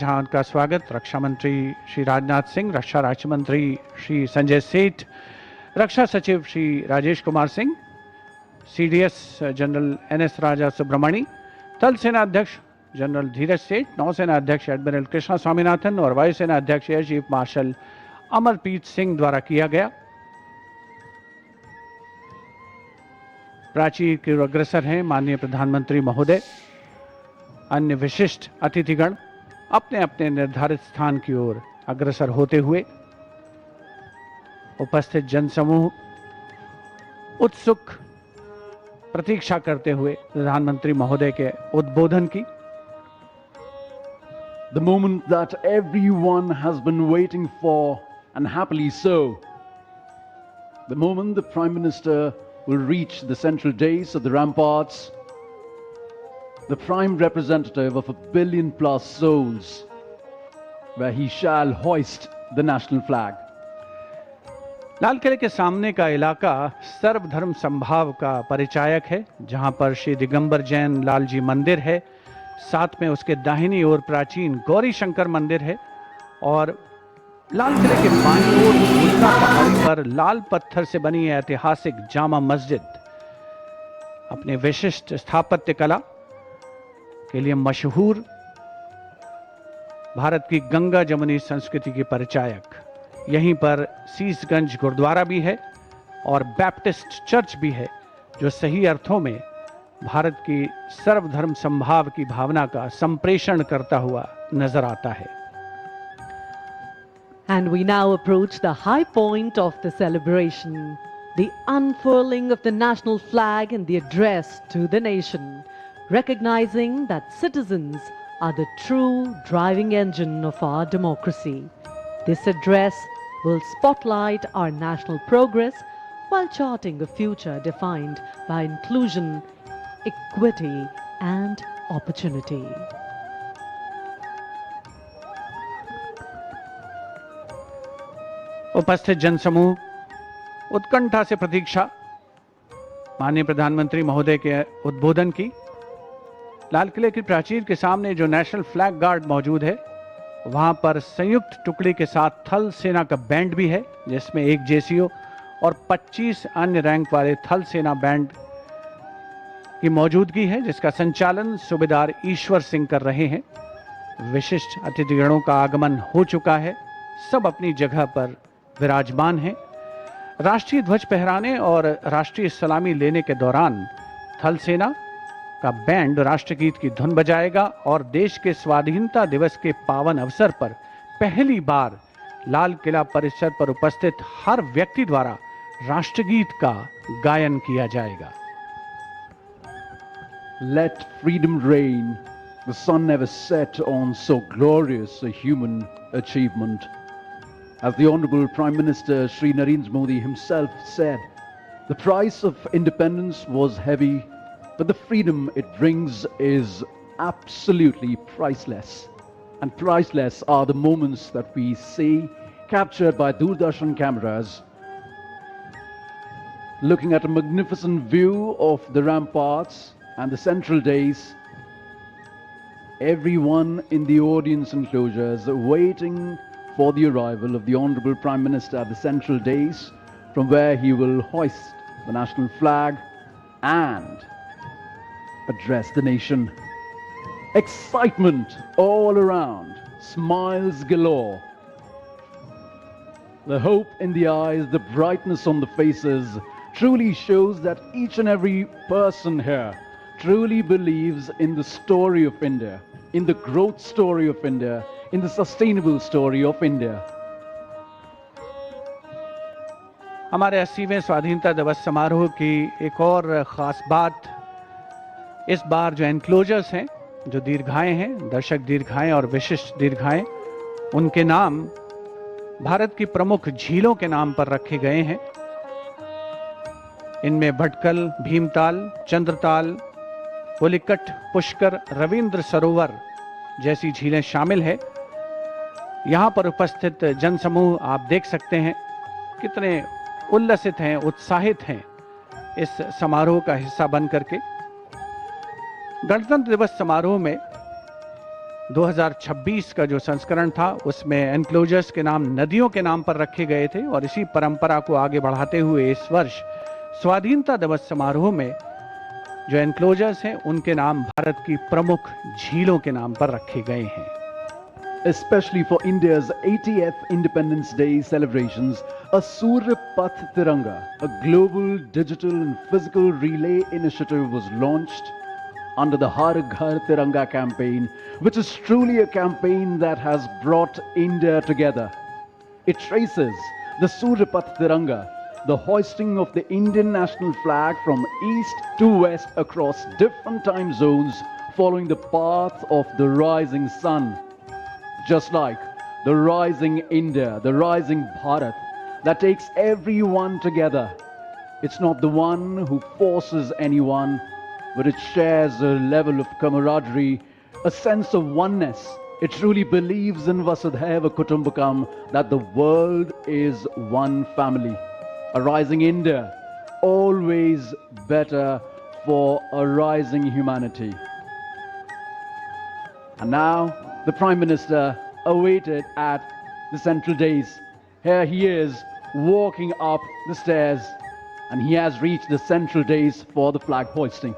जहां उनका स्वागत रक्षा मंत्री श्री राजनाथ सिंह, रक्षा राज्य मंत्री श्री संजय सेठ, रक्षा सचिव Shri Rajesh Kumar Singh, CDS general NS Raja Subramani, थल सेना अध्यक्ष जनरल धीरज सेठ, नौसेना अध्यक्ष एडमिरल कृष्णा स्वामीनाथन और वायुसेना अध्यक्ष air chief marshal Amarpreet Singh द्वारा किया गया। प्राचीर की ओर अग्रसर हैं माननीय प्रधानमंत्री महोदय। अन्य विशिष्ट अतिथिगण अपने अपने निर्धारित स्थान की ओर अग्रसर होते हुए उपस्थित जनसमूह उत्सुक प्रतीक्षा करते हुए प्रधानमंत्री महोदय के उद्बोधन की। The moment that everyone has been waiting for, and happily so. The moment the Prime Minister will reach the central dais of the ramparts, the prime representative of 1 billion plus souls, where he shall hoist the national flag. लाल किले के सामने का इलाका सर्वधर्म संभाव का परिचायक है, जहां पर श्री दिगंबर जैन लाल जी मंदिर है, साथ में उसके दाहिनी ओर प्राचीन गौरी शंकर मंदिर है और लाल किले के बाईं ओर गुलना पहाड़ी पर लाल पत्थर से बनी ऐतिहासिक जामा मस्जिद अपने विशिष्ट स्थापत्य कला के लिए मशहूर भारत की गंगा जमुनी संस्कृति की परिचायक। यहीं पर सीसगंज गुरुद्वारा भी है और बैप्टिस्ट चर्च भी है, जो सही अर्थों में भारत की सर्वधर्म संभाव की भावना का संप्रेषण करता हुआ नजर आता है। And we now approach the high point of the celebration, the unfurling of the national flag and the address to the nation, recognizing that citizens are the true driving engine of our democracy. This address will spotlight our national progress while charting a future defined by inclusion, equity, and opportunity. उपस्थित जनसमूह उत्कंठा से प्रतीक्षा माननीय प्रधानमंत्री महोदय के उद्बोधन की। लाल किले की प्राचीर के सामने जो नेशनल फ्लैग गार्ड मौजूद है, वहां पर संयुक्त टुकड़ी के साथ थल सेना का बैंड भी है, जिसमें एक जेसीओ और 25 अन्य रैंक वाले थल सेना बैंड की मौजूदगी है, जिसका संचालन सूबेदार ईश्वर सिंह कर रहे हैं। विशिष्ट अतिथिगणों का आगमन हो चुका है, सब अपनी जगह पर विराजमान हैं। राष्ट्रीय ध्वज फहराने और राष्ट्रीय सलामी लेने के दौरान थल सेना का बैंड राष्ट्रगीत की धुन बजाएगा और देश के स्वाधीनता दिवस के पावन अवसर पर पहली बार लाल किला परिसर पर उपस्थित हर व्यक्ति द्वारा राष्ट्रगीत का गायन किया जाएगा। Let freedom reign. The sun never set on so glorious a human achievement. As the Honorable Prime Minister Shri Narendra Modi himself said, the price of independence was heavy, but the freedom it brings is absolutely priceless. And priceless are the moments that we see captured by Doordarshan cameras, looking at a magnificent view of the ramparts and the central dais. Everyone in the audience enclosures waiting for the arrival of the Honorable Prime Minister at the central dais, from where he will hoist the national flag and address the nation. Excitement all around, smiles galore. The hope in the eyes, the brightness on the faces truly shows that each and every person here truly believes in the story of India, in the growth story of India, in the sustainable story of India. हमारे 80वें स्वाधीनता दिवस समारोह की एक और ख़ास बात, इस बार जो एनक्लोजर्स हैं, जो दीर्घाएं हैं, दर्शक दीर्घाएं और विशिष्ट दीर्घाएं, उनके नाम भारत की प्रमुख झीलों के नाम पर रखे गए हैं। इनमें भटकल, भीमताल, चंद्रताल, पुलिकट, पुष्कर, रविंद्र सरोवर जैसी झीलें शामिल है। यहाँ पर उपस्थित जनसमूह आप देख सकते हैं कितने उल्लसित हैं, उत्साहित हैं इस समारोह का हिस्सा बन करके। गणतंत्र दिवस समारोह में 2026 का जो संस्करण था उसमें एनक्लोजर्स के नाम नदियों के नाम पर रखे गए थे और इसी परंपरा को आगे बढ़ाते हुए इस वर्ष स्वाधीनता दिवस समारोह में जो एनक्लोजर्स हैं उनके नाम भारत की प्रमुख झीलों के नाम पर रखे गए हैं. Especially for India's 80th Independence Day celebrations, a Surya Path Tiranga, a global digital and physical relay initiative was launched under the Har Ghar Tiranga campaign, which is truly a campaign that has brought India together. It traces the Surya Path Tiranga, the hoisting of the Indian national flag from east to west across different time zones following the path of the rising sun. Just like the rising India, the rising Bharat that takes everyone together. It's not the one who forces anyone, but it shares a level of camaraderie, a sense of oneness. It truly believes in Vasudhaiva Kutumbakam, that the world is one family. A rising India, always better for a rising humanity. And now, the Prime Minister awaited at the central dais. Here he is walking up the stairs, and he has reached the central dais for the flag hoisting.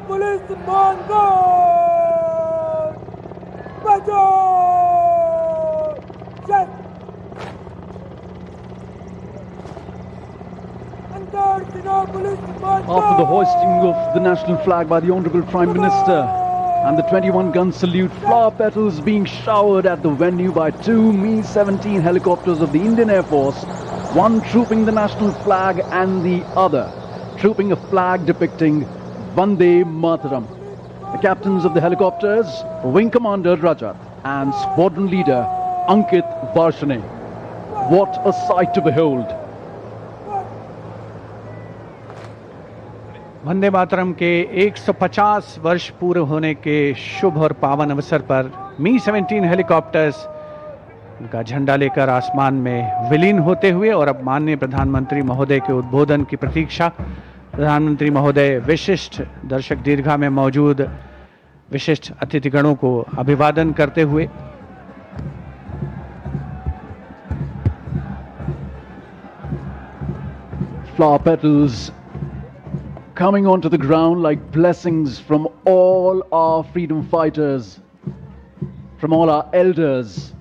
Police मांगो बचो जय अंदर जिना police मांगो After the hoisting of the national flag by the Honorable Prime Minister and the 21-gun salute, flower petals being showered at the venue by two Mi-17 helicopters of the Indian Air Force, one trooping the national flag and the other trooping a flag depicting Vande Mataram. The captains of the helicopters, Wing Commander Rajat and Squadron Leader Ankit Varshane. What a sight to behold! Vande Mataram के 150 वर्ष पूरे होने के शुभ और पावन अवसर पर Mi-17 helicopters का झंडा लेकर आसमान में विलीन होते हुए और अब माननीय प्रधानमंत्री महोदय के उद्बोधन की प्रतीक्षा। प्रधानमंत्री महोदय विशिष्ट दर्शक दीर्घा में मौजूद विशिष्ट अतिथिगणों को अभिवादन करते हुए flower petals coming onto the ground like blessings from all our freedom fighters, from all our elders.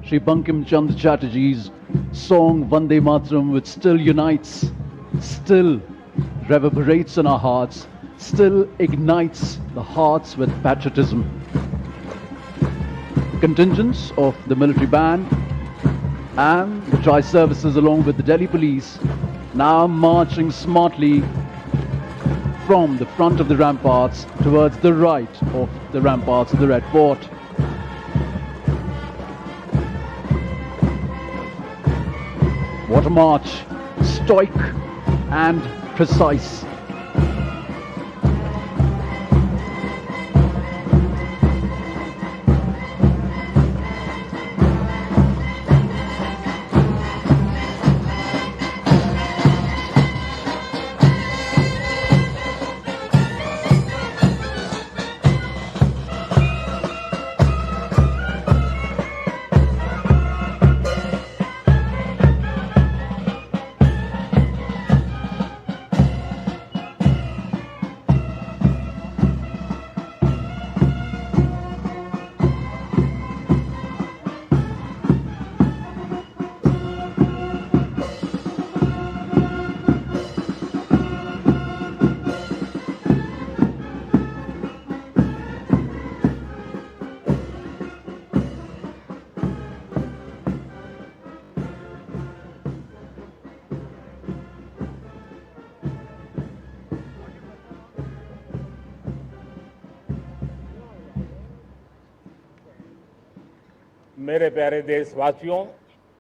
Shri Bankim Chandra Chatterjee's song Vande Mataram, which still unites, still reverberates in our hearts, still ignites the hearts with patriotism. Contingents of the military band and the tri-services along with the Delhi police now marching smartly from the front of the ramparts towards the right of the ramparts of the Red Fort. What a march, stoic and precise. मेरे प्यारे देशवासियों,